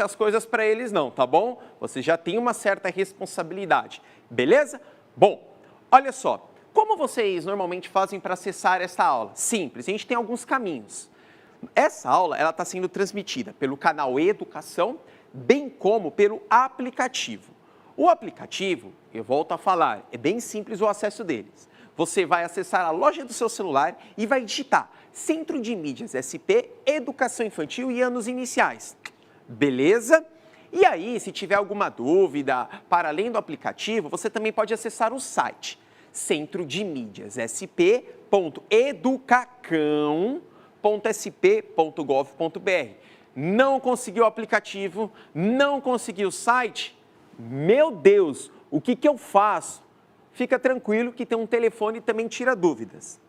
as coisas para eles não, tá bom? Você já tem uma certa responsabilidade, beleza? Bom, olha só, como vocês normalmente fazem para acessar esta aula? Simples, a gente tem alguns caminhos. Essa aula ela está sendo transmitida pelo canal Educação, bem como pelo aplicativo. O aplicativo, eu volto a falar, é bem simples o acesso deles. Você vai acessar a loja do seu celular e vai digitar Centro de Mídias SP, Educação Infantil e Anos Iniciais. Beleza? E aí, se tiver alguma dúvida, para além do aplicativo, você também pode acessar o site centrodemídiassp.educacão.sp.gov.br. Não conseguiu o aplicativo, não conseguiu o site? Meu Deus, o que eu faço? Fica tranquilo que tem um telefone e também tira dúvidas.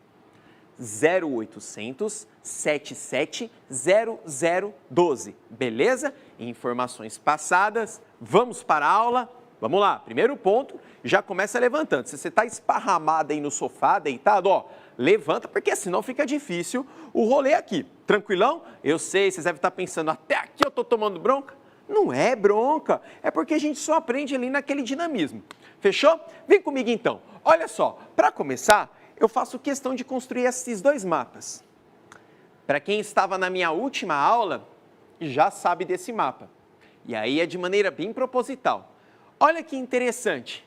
0800 77 0012, beleza? Informações passadas, vamos para a aula? Vamos lá, primeiro ponto, já começa levantando. Se você está esparramado aí no sofá, deitado, ó, levanta, porque senão fica difícil o rolê aqui. Tranquilão? Eu sei, vocês devem estar pensando, até aqui eu estou tomando bronca? Não é bronca, é porque a gente só aprende ali naquele dinamismo. Fechou? Vem comigo então. Olha só, para começar, eu faço questão de construir esses dois mapas. Para quem estava na minha última aula, já sabe desse mapa. E aí é de maneira bem proposital. Olha que interessante.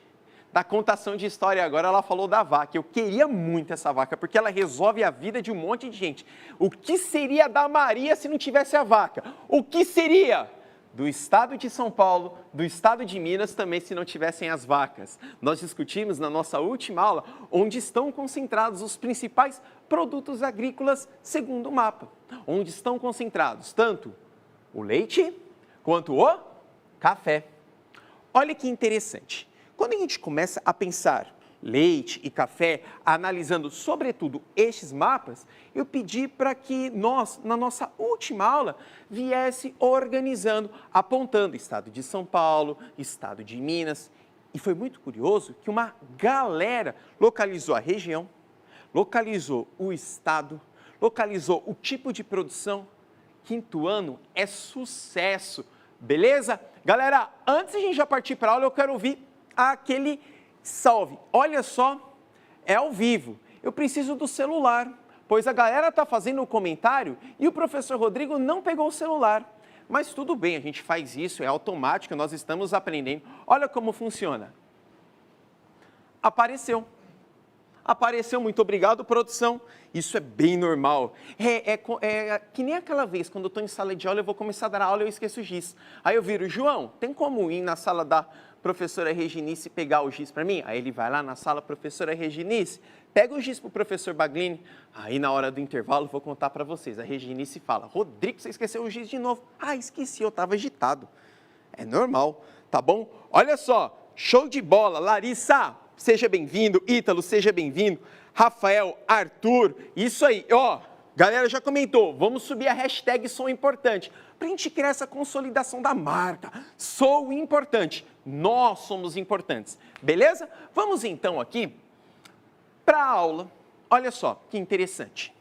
Da contação de história agora, ela falou da vaca. Eu queria muito essa vaca, porque ela resolve a vida de um monte de gente. O que seria da Maria se não tivesse a vaca? O que seria do estado de São Paulo, do estado de Minas também se não tivessem as vacas? Nós discutimos na nossa última aula onde estão concentrados os principais produtos agrícolas segundo o mapa. Onde estão concentrados tanto o leite quanto o café. Olha que interessante. Quando a gente começa a pensar leite e café, analisando sobretudo estes mapas, eu pedi para que nós, na nossa última aula, viesse organizando, apontando estado de São Paulo, estado de Minas. E foi muito curioso que uma galera localizou a região, localizou o estado, localizou o tipo de produção. Quinto ano é sucesso, beleza? Galera, antes de a gente já partir para a aula, eu quero ouvir aquele salve. Olha só, é ao vivo. Eu preciso do celular, pois a galera está fazendo o comentário e o professor Rodrigo não pegou o celular. Mas tudo bem, a gente faz isso, é automático, nós estamos aprendendo. Olha como funciona. Apareceu. Apareceu, muito obrigado, produção. Isso é bem normal. É que nem aquela vez, quando eu estou em sala de aula, eu vou começar a dar aula e eu esqueço o giz. Aí eu viro, João, tem como ir na sala da professora Reginice pegar o giz para mim? Aí ele vai lá na sala, professora Reginice, pega o giz para o professor Baglini. Aí na hora do intervalo, vou contar para vocês. A Reginice fala, Rodrigo, você esqueceu o giz de novo. Ah, esqueci, eu estava agitado. É normal, tá bom? Olha só, show de bola. Larissa, seja bem-vindo. Ítalo, seja bem-vindo. Rafael, Arthur, isso aí. Ó, galera já comentou, vamos subir a hashtag Sou Importante, para a gente criar essa consolidação da marca. Sou importante, nós somos importantes, beleza? Vamos então aqui para a aula. Olha só, que interessante.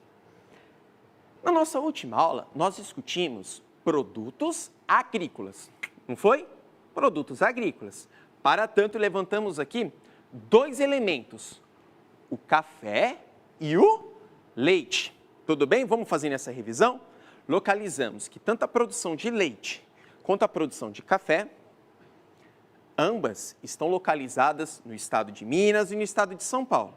Na nossa última aula, nós discutimos produtos agrícolas, não foi? Produtos agrícolas. Para tanto, levantamos aqui dois elementos, o café e o leite. Tudo bem? Vamos fazer essa revisão? Localizamos que tanto a produção de leite quanto a produção de café, ambas estão localizadas no estado de Minas e no estado de São Paulo.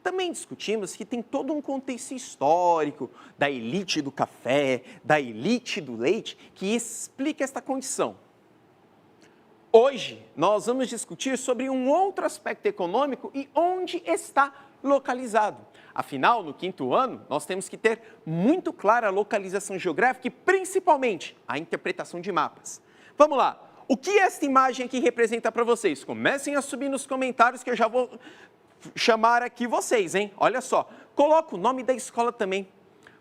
Também discutimos que tem todo um contexto histórico da elite do café, da elite do leite, que explica esta condição. Hoje, nós vamos discutir sobre um outro aspecto econômico e onde está localizado. Afinal, no quinto ano, nós temos que ter muito clara a localização geográfica e, principalmente, a interpretação de mapas. Vamos lá. O que esta imagem aqui representa para vocês? Comecem a subir nos comentários que eu já vou chamar aqui vocês, hein? Olha só. Coloca o nome da escola também.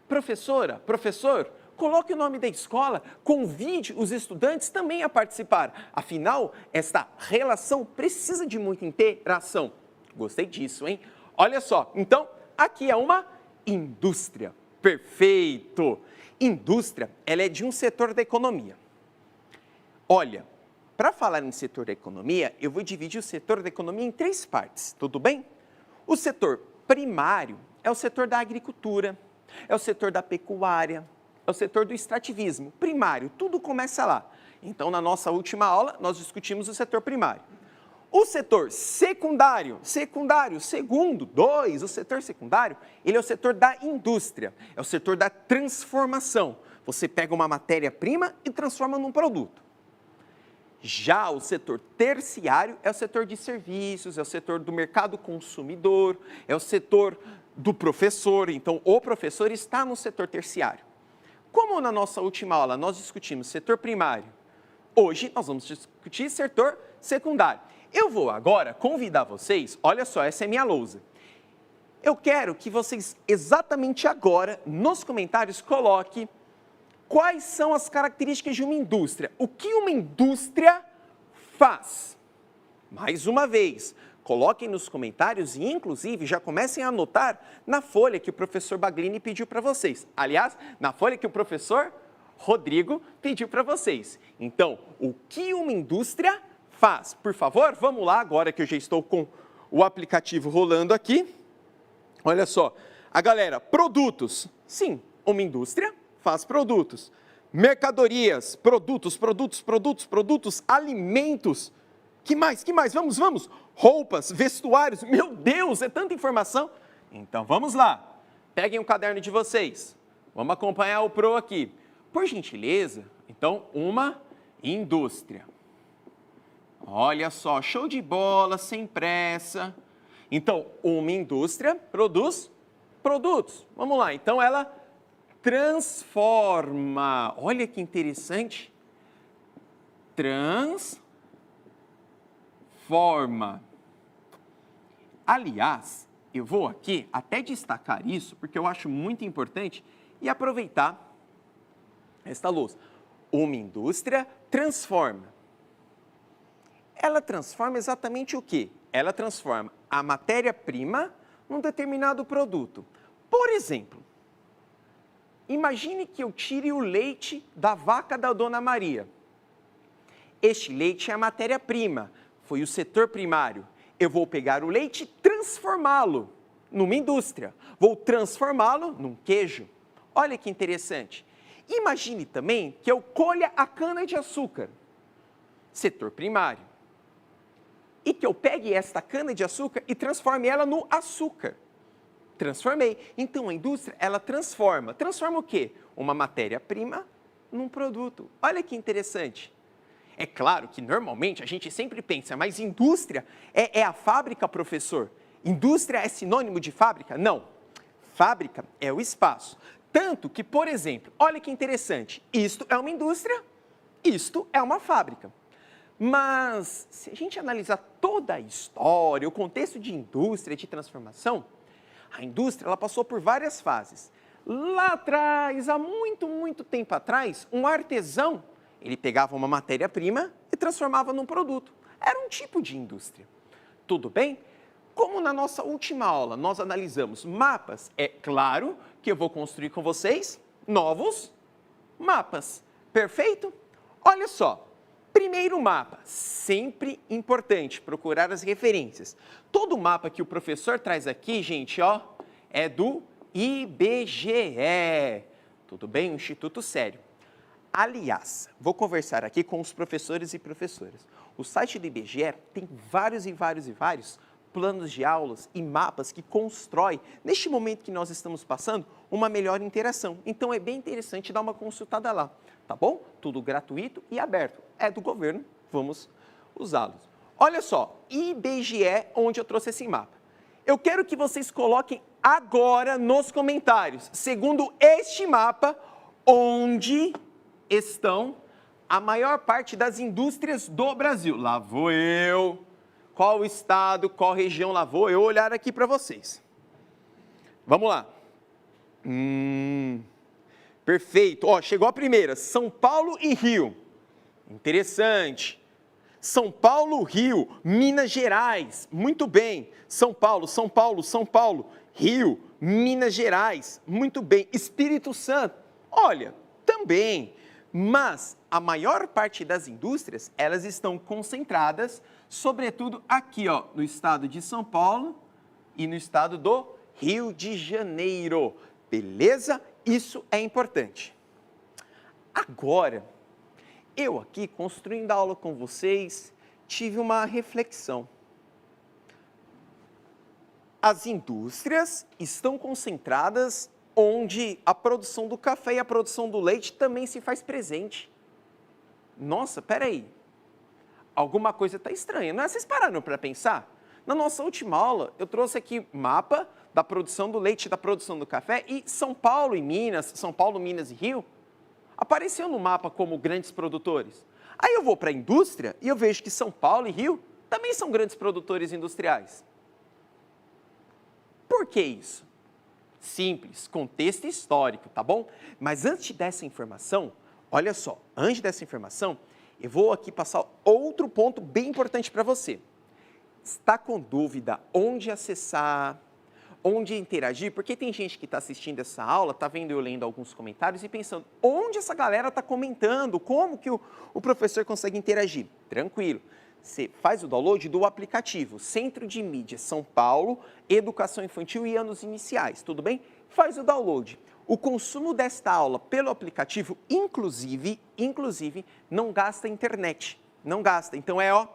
Professora, professor, coloque o nome da escola, convide os estudantes também a participar. Afinal, esta relação precisa de muita interação. Gostei disso, hein? Olha só, então, aqui é uma indústria. Perfeito! Indústria, ela é de um setor da economia. Olha, para falar em setor da economia, eu vou dividir o setor da economia em 3 partes, tudo bem? O setor primário é o setor da agricultura, é o setor da pecuária, é o setor do extrativismo. Primário, tudo começa lá. Então, na nossa última aula, nós discutimos o setor primário. O setor secundário, segundo, 2, o setor secundário, ele é o setor da indústria, é o setor da transformação. Você pega uma matéria-prima e transforma num produto. Já o setor terciário é o setor de serviços, é o setor do mercado consumidor, é o setor do professor. Então, o professor está no setor terciário. Como na nossa última aula nós discutimos setor primário, hoje nós vamos discutir setor secundário. Eu vou agora convidar vocês, olha só, essa é minha lousa. Eu quero que vocês, exatamente agora, nos comentários, coloquem quais são as características de uma indústria. O que uma indústria faz? Mais uma vez, coloquem nos comentários e, inclusive, já comecem a anotar na folha que o professor Baglini pediu para vocês. Aliás, na folha que o professor Rodrigo pediu para vocês. Então, o que uma indústria faz? Por favor, vamos lá, agora que eu já estou com o aplicativo rolando aqui. Olha só, a galera, produtos. Sim, uma indústria faz produtos. Mercadorias, produtos, alimentos. Que mais? Vamos. Roupas, vestuários. Meu Deus, é tanta informação. Então, vamos lá. Peguem o caderno de vocês. Vamos acompanhar o Pro aqui. Por gentileza, então, uma indústria. Olha só, show de bola, sem pressa. Então, uma indústria produz produtos. Vamos lá, então ela transforma. Olha que interessante. Transforma. Aliás, eu vou aqui até destacar isso, porque eu acho muito importante e aproveitar esta lousa. Uma indústria transforma. Ela transforma exatamente o quê? Ela transforma a matéria-prima num determinado produto. Por exemplo, imagine que eu tire o leite da vaca da Dona Maria. Este leite é a matéria-prima, foi o setor primário. Eu vou pegar o leite e transformá-lo numa indústria. Vou transformá-lo num queijo. Olha que interessante. Imagine também que eu colha a cana-de-açúcar, setor primário, e que eu pegue esta cana-de-açúcar e transforme ela no açúcar. Transformei. Então, a indústria, ela transforma. Transforma o quê? Uma matéria-prima num produto. Olha que interessante. É claro que, normalmente, a gente sempre pensa, mas indústria é a fábrica, professor? Indústria é sinônimo de fábrica? Não. Fábrica é o espaço. Tanto que, por exemplo, olha que interessante, isto é uma indústria, isto é uma fábrica. Mas, se a gente analisar toda a história, o contexto de indústria e de transformação, a indústria ela passou por várias fases. Lá atrás, há muito tempo atrás, um artesão, ele pegava uma matéria-prima e transformava num produto. Era um tipo de indústria. Tudo bem? Como na nossa última aula nós analisamos mapas, é claro que eu vou construir com vocês novos mapas. Perfeito? Olha só. Primeiro mapa, sempre importante procurar as referências. Todo mapa que o professor traz aqui, gente, ó, é do IBGE. Tudo bem? Um instituto sério. Aliás, vou conversar aqui com os professores e professoras. O site do IBGE tem vários planos de aulas e mapas que constrói, neste momento que nós estamos passando, uma melhor interação. Então, é bem interessante dar uma consultada lá, tá bom? Tudo gratuito e aberto. É do governo, vamos usá-los. Olha só, IBGE, onde eu trouxe esse mapa. Eu quero que vocês coloquem agora nos comentários, segundo este mapa, onde estão a maior parte das indústrias do Brasil. Lá vou eu. Qual estado, qual região lá vou eu olhar aqui para vocês. Vamos lá. Perfeito. Ó, chegou a primeira, São Paulo e Rio. Interessante. São Paulo, Rio, Minas Gerais. Muito bem. São Paulo, Rio, Minas Gerais. Muito bem. Espírito Santo. Olha, também. Mas a maior parte das indústrias, elas estão concentradas, sobretudo aqui, ó, no estado de São Paulo e no estado do Rio de Janeiro. Beleza? Isso é importante. Agora, eu aqui, construindo a aula com vocês, tive uma reflexão. As indústrias estão concentradas onde a produção do café e a produção do leite também se faz presente. Nossa, peraí, alguma coisa está estranha, não é? Vocês pararam para pensar? Na nossa última aula, eu trouxe aqui mapa da produção do leite e da produção do café e São Paulo e Minas, São Paulo, Minas e Rio, apareceu no mapa como grandes produtores. Aí eu vou para a indústria e eu vejo que São Paulo e Rio também são grandes produtores industriais. Por que isso? Simples, contexto histórico, tá bom? Mas antes dessa informação, olha só, antes dessa informação, eu vou aqui passar outro ponto bem importante para você. Está com dúvida onde acessar, onde interagir? Porque tem gente que está assistindo essa aula, está vendo eu lendo alguns comentários e pensando, onde essa galera está comentando? Como que o professor consegue interagir? Tranquilo. Você faz o download do aplicativo Centro de Mídia São Paulo, Educação Infantil e Anos Iniciais, tudo bem? Faz o download. O consumo desta aula pelo aplicativo, inclusive, não gasta internet, não gasta. Então é, ó,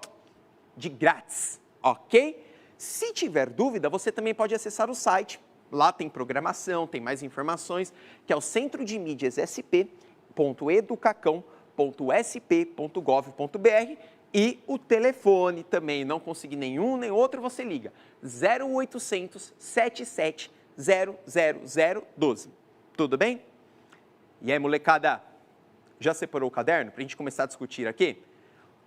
de grátis, ok? Se tiver dúvida, você também pode acessar o site. Lá tem programação, tem mais informações, que é o centro de mídias sp.educacão.sp.gov.br. E o telefone também, não conseguir nenhum nem outro, você liga 0800 77 00012. Tudo bem? E aí, molecada, já separou o caderno para a gente começar a discutir aqui?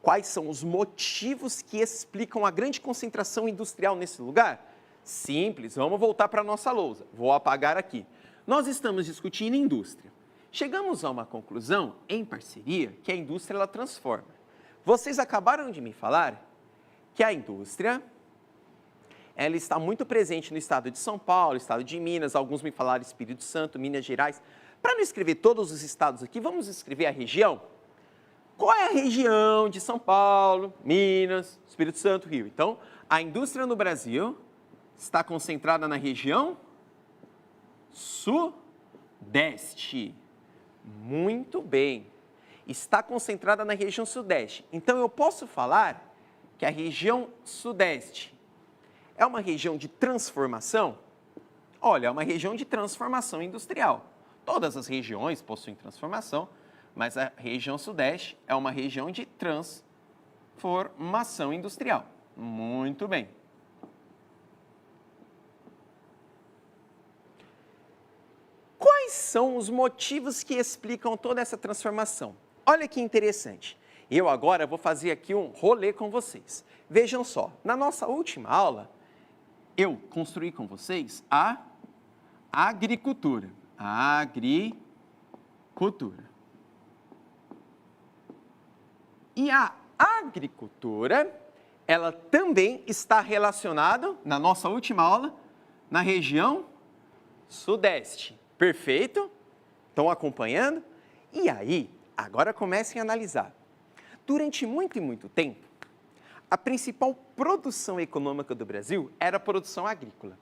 Quais são os motivos que explicam a grande concentração industrial nesse lugar? Simples, vamos voltar para a nossa lousa. Vou apagar aqui. Nós estamos discutindo indústria. Chegamos a uma conclusão, em parceria, que a indústria ela transforma. Vocês acabaram de me falar que a indústria ela está muito presente no estado de São Paulo, estado de Minas, alguns me falaram Espírito Santo, Minas Gerais. Para não escrever todos os estados aqui, vamos escrever a região? Qual é a região de São Paulo, Minas, Espírito Santo, Rio? Então, a indústria no Brasil está concentrada na região Sudeste. Muito bem. Está concentrada na região Sudeste. Então, eu posso falar que a região Sudeste é uma região de transformação? Olha, é uma região de transformação industrial. Todas as regiões possuem transformação, mas a região Sudeste é uma região de transformação industrial. Muito bem. Quais são os motivos que explicam toda essa transformação? Olha que interessante. Eu agora vou fazer aqui um rolê com vocês. Vejam só, na nossa última aula, eu construí com vocês a agricultura. E a agricultura, ela também está relacionada, na nossa última aula, na região Sudeste. Perfeito? Estão acompanhando? E aí, agora comecem a analisar. Durante muito e muito tempo, a principal produção econômica do Brasil era a produção agrícola.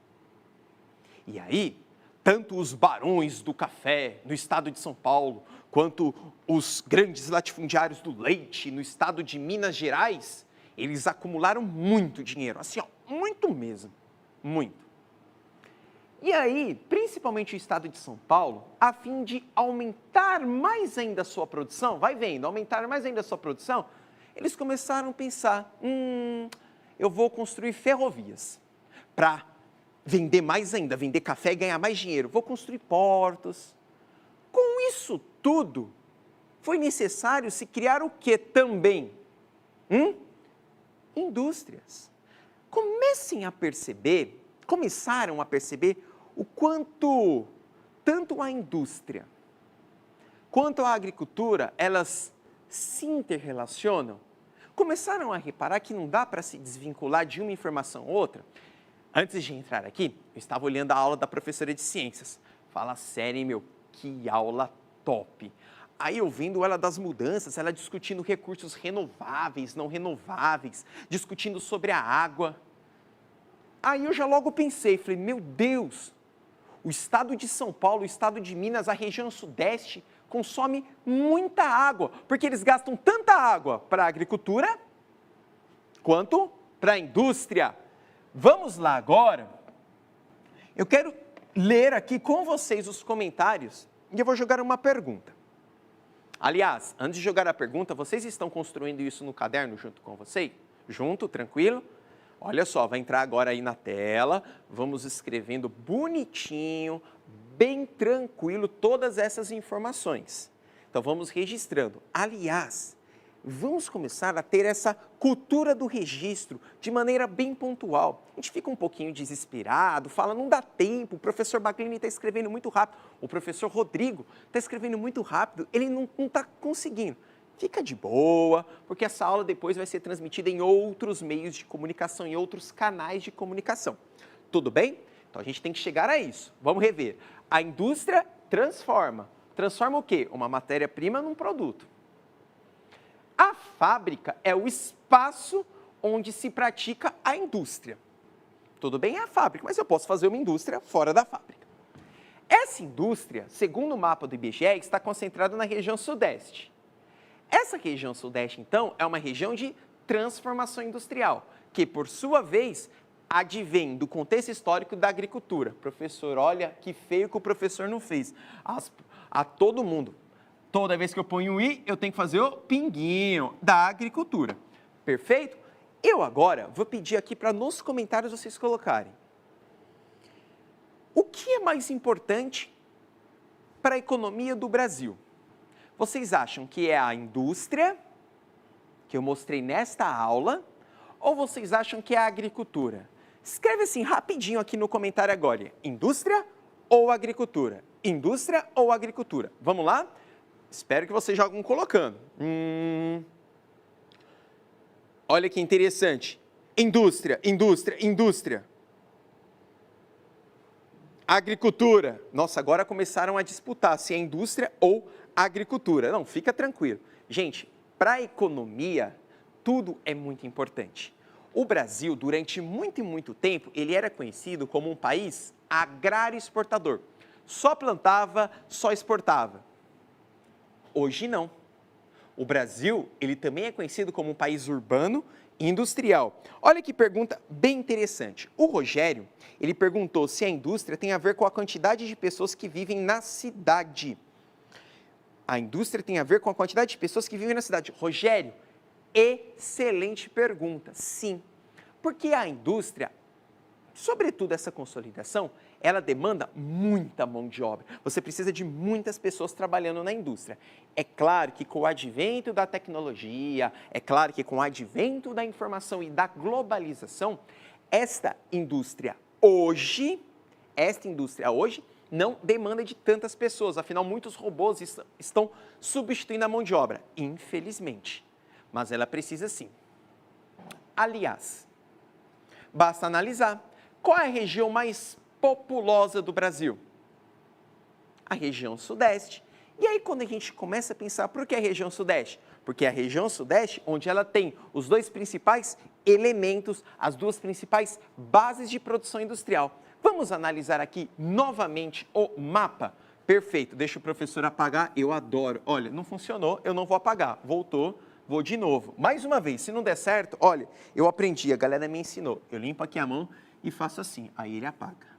E aí, tanto os barões do café no estado de São Paulo, quanto os grandes latifundiários do leite no estado de Minas Gerais, eles acumularam muito dinheiro, assim, ó, muito mesmo, muito. E aí, principalmente o estado de São Paulo, a fim de aumentar mais ainda a sua produção, vai vendo, aumentar mais ainda a sua produção, eles começaram a pensar, eu vou construir ferrovias para vender mais ainda, vender café e ganhar mais dinheiro. Vou construir portos. Com isso tudo, foi necessário se criar o que também? Indústrias. Começaram a perceber o quanto tanto a indústria quanto a agricultura, elas se interrelacionam. Começaram a reparar que não dá para se desvincular de uma informação ou outra. Antes de entrar aqui, eu estava olhando a aula da professora de ciências. Fala sério, meu, que aula top. Aí ouvindo ela das mudanças, ela discutindo recursos renováveis, não renováveis, discutindo sobre a água. Aí eu já logo pensei, falei, meu Deus, o estado de São Paulo, o estado de Minas, a região sudeste, consome muita água, porque eles gastam tanta água para a agricultura quanto para a indústria. Vamos lá agora. Eu quero ler aqui com vocês os comentários e eu vou jogar uma pergunta. Aliás, antes de jogar a pergunta, vocês estão construindo isso no caderno junto com vocês? Junto, tranquilo? Olha só, vai entrar agora aí na tela, vamos escrevendo bonitinho, bem tranquilo, todas essas informações. Então, vamos registrando. Aliás, vamos começar a ter essa cultura do registro de maneira bem pontual. A gente fica um pouquinho desesperado, fala, não dá tempo, o professor Baglini está escrevendo muito rápido, o professor Rodrigo está escrevendo muito rápido, ele não está conseguindo. Fica de boa, porque essa aula depois vai ser transmitida em outros meios de comunicação, em outros canais de comunicação. Tudo bem? Então, a gente tem que chegar a isso. Vamos rever. A indústria transforma. Transforma o quê? Uma matéria-prima num produto. A fábrica é o espaço onde se pratica a indústria. Tudo bem, é a fábrica, mas eu posso fazer uma indústria fora da fábrica. Essa indústria, segundo o mapa do IBGE, está concentrada na região sudeste. Essa região sudeste, então, é uma região de transformação industrial, que, por sua vez, advém do contexto histórico da agricultura. Professor, olha que feio que o professor não fez. A todo mundo. Toda vez que eu ponho o i, eu tenho que fazer o pinguinho da agricultura. Perfeito? Eu agora vou pedir aqui para nos comentários vocês colocarem. O que é mais importante para a economia do Brasil? Vocês acham que é a indústria, que eu mostrei nesta aula, ou vocês acham que é a agricultura? Escreve assim rapidinho aqui no comentário agora. Indústria ou agricultura? Indústria ou agricultura? Vamos lá? Espero que vocês já vão colocando. Olha que interessante. Indústria, indústria, indústria. Agricultura. Nossa, agora começaram a disputar se é indústria ou agricultura. Não, fica tranquilo. Gente, para a economia, tudo é muito importante. O Brasil, durante muito e muito tempo, ele era conhecido como um país agrário exportador. Só plantava, só exportava. Hoje não. O Brasil, ele também é conhecido como um país urbano e industrial. Olha que pergunta bem interessante. O Rogério, ele perguntou se a indústria tem a ver com a quantidade de pessoas que vivem na cidade. A indústria tem a ver com a quantidade de pessoas que vivem na cidade. Rogério, excelente pergunta. Sim, porque a indústria, sobretudo essa consolidação, ela demanda muita mão de obra. Você precisa de muitas pessoas trabalhando na indústria. É claro que com o advento da tecnologia, é claro que com o advento da informação e da globalização, esta indústria hoje não demanda de tantas pessoas. Afinal, muitos robôs estão substituindo a mão de obra, infelizmente. Mas ela precisa sim. Aliás, basta analisar qual é a região mais populosa do Brasil? A região sudeste. E aí, quando a gente começa a pensar, por que a região sudeste? Porque é a região sudeste onde ela tem os dois principais elementos, as duas principais bases de produção industrial. Vamos analisar aqui novamente o mapa? Perfeito, deixa o professor apagar, eu adoro. Olha, não funcionou, eu não vou apagar. Voltou, vou de novo. Mais uma vez, se não der certo, olha, eu aprendi, a galera me ensinou. Eu limpo aqui a mão e faço assim, aí ele apaga.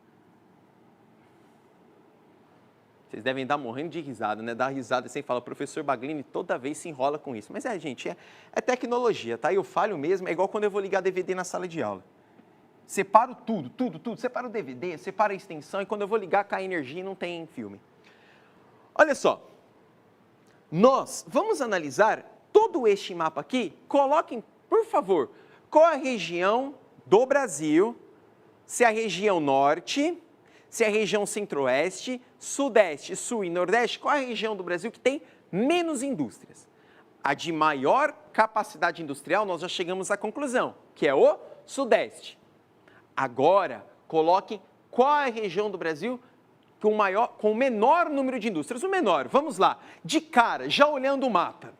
Vocês devem estar morrendo de risada, né? Dar risada sem falar, professor Baglini toda vez se enrola com isso. Mas gente, é tecnologia, tá? Eu falho mesmo, é igual quando eu vou ligar DVD na sala de aula. Separo tudo. Separo o DVD, separo a extensão e quando eu vou ligar cai energia e não tem filme. Olha só, nós vamos analisar todo este mapa aqui. Coloquem, por favor, qual a região do Brasil, se é a região norte, se é a região centro-oeste, sudeste, sul e nordeste, qual é a região do Brasil que tem menos indústrias? A de maior capacidade industrial, nós já chegamos à conclusão, que é o sudeste. Agora, coloquem qual é a região do Brasil com o menor número de indústrias. O menor, vamos lá. De cara, já olhando o mapa.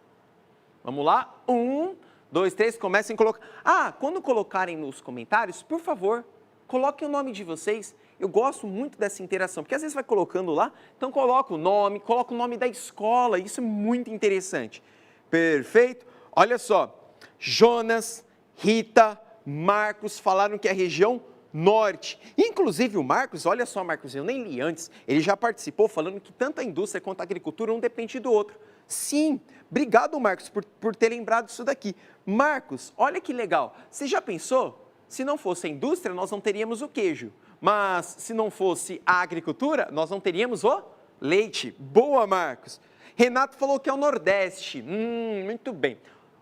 Vamos lá. 1, 2, 3, comecem a colocar. Quando colocarem nos comentários, por favor, coloquem o nome de vocês. Eu gosto muito dessa interação, porque às vezes vai colocando lá, então coloca o nome da escola, isso é muito interessante. Perfeito? Olha só, Jonas, Rita, Marcos falaram que é a região norte. Inclusive o Marcos, olha só Marcos, eu nem li antes, ele já participou falando que tanto a indústria quanto a agricultura um depende do outro. Sim, obrigado Marcos por ter lembrado isso daqui. Marcos, olha que legal, você já pensou? Se não fosse a indústria, nós não teríamos o queijo. Mas se não fosse a agricultura, nós não teríamos o leite. Boa, Marcos. Renato falou que é o Nordeste. Muito bem.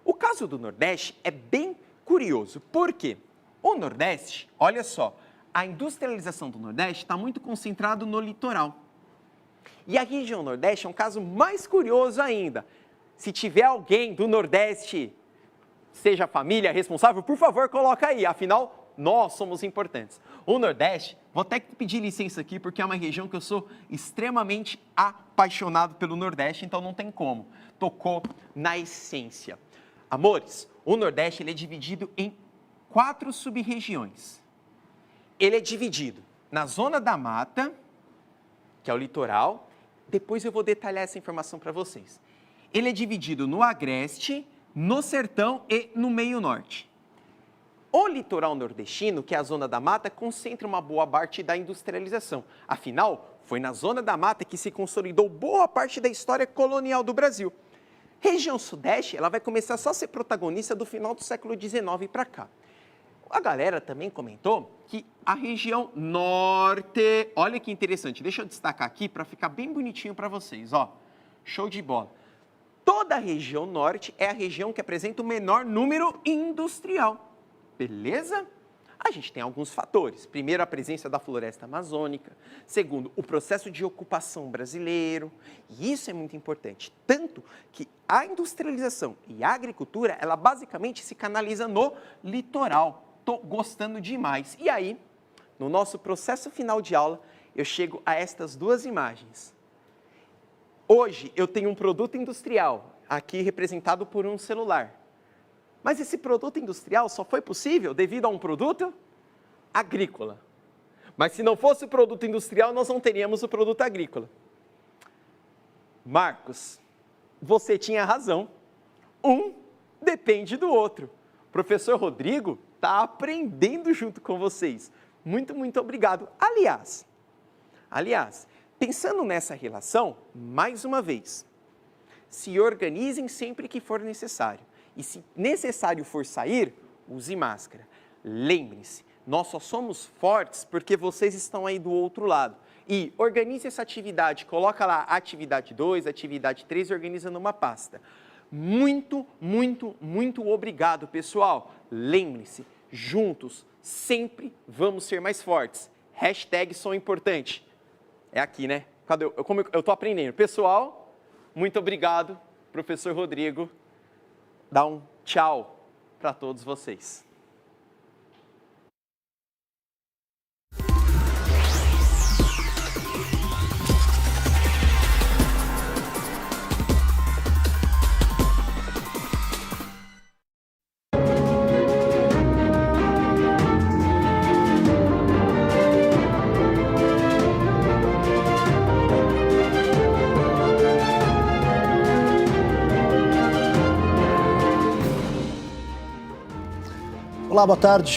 O caso do Nordeste é bem curioso. Por quê? O Nordeste, olha só, a industrialização do Nordeste está muito concentrada no litoral. E a região Nordeste é um caso mais curioso ainda. Se tiver alguém do Nordeste, seja a família responsável, por favor, coloca aí. Afinal, nós somos importantes. O Nordeste, vou até pedir licença aqui, porque é uma região que eu sou extremamente apaixonado pelo Nordeste, então não tem como. Tocou na essência. Amores, o Nordeste ele é dividido em 4 sub-regiões. Ele é dividido na Zona da Mata, que é o litoral. Depois eu vou detalhar essa informação para vocês. Ele é dividido no Agreste, no Sertão e no Meio Norte. O litoral nordestino, que é a Zona da Mata, concentra uma boa parte da industrialização. Afinal, foi na Zona da Mata que se consolidou boa parte da história colonial do Brasil. Região Sudeste, ela vai começar só a ser protagonista do final do século XIX para cá. A galera também comentou que a região Norte... Olha que interessante, deixa eu destacar aqui para ficar bem bonitinho para vocês, ó. Show de bola. Toda a região Norte é a região que apresenta o menor número industrial. Beleza? A gente tem alguns fatores. Primeiro, a presença da floresta amazônica. Segundo, o processo de ocupação brasileiro. E isso é muito importante. Tanto que a industrialização e a agricultura, ela basicamente se canaliza no litoral. Estou gostando demais. E aí, no nosso processo final de aula, eu chego a estas 2 imagens. Hoje, eu tenho um produto industrial, aqui representado por um celular. Mas esse produto industrial só foi possível devido a um produto agrícola. Mas se não fosse o produto industrial, nós não teríamos o produto agrícola. Marcos, você tinha razão. Um depende do outro. O professor Rodrigo está aprendendo junto com vocês. Muito, muito obrigado. Aliás, pensando nessa relação, mais uma vez, se organizem sempre que for necessário. E se necessário for sair, use máscara. Lembre-se, nós só somos fortes porque vocês estão aí do outro lado. E organize essa atividade, coloca lá atividade 2, atividade 3 e organiza numa pasta. Muito, muito, muito obrigado, pessoal. Lembre-se, juntos, sempre vamos ser mais fortes. Hashtag som importante. É aqui, né? Cadê? Como eu estou aprendendo. Pessoal, muito obrigado, professor Rodrigo. Dá um tchau para todos vocês. Olá, boa tarde.